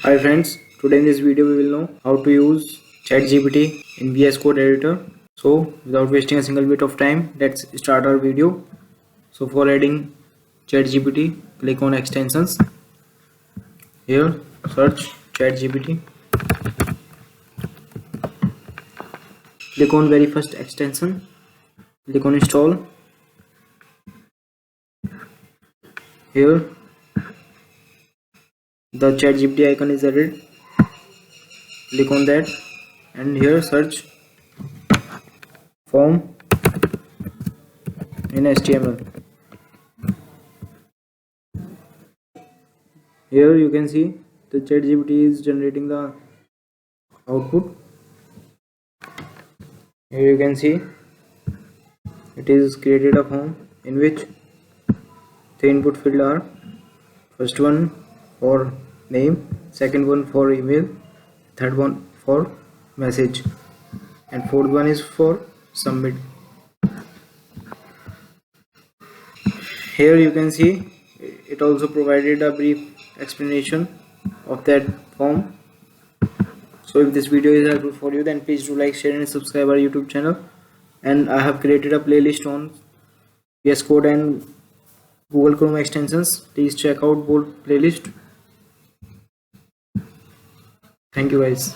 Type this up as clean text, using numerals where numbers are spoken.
Hi friends, today in this video we will know how to use chatgpt in vscode editor. So without wasting a single bit of time, let's start our video. So for adding chatgpt, click on extensions. Here search chatgpt, click on very first extension, click on install. Here the chatgpt icon is added, click on that, and here search form in HTML. Here you can see the chatgpt is generating the output. Here you can see it is created a form in which the input field are first one for name, second one for email, third one for message, and fourth one is for submit. Here you can see it also provided a brief explanation of that form. So if this video is helpful for you, then please do like, share and subscribe our YouTube channel. And I have created a playlist on vscode and Google Chrome extensions. Please check out both playlist. Thank you guys.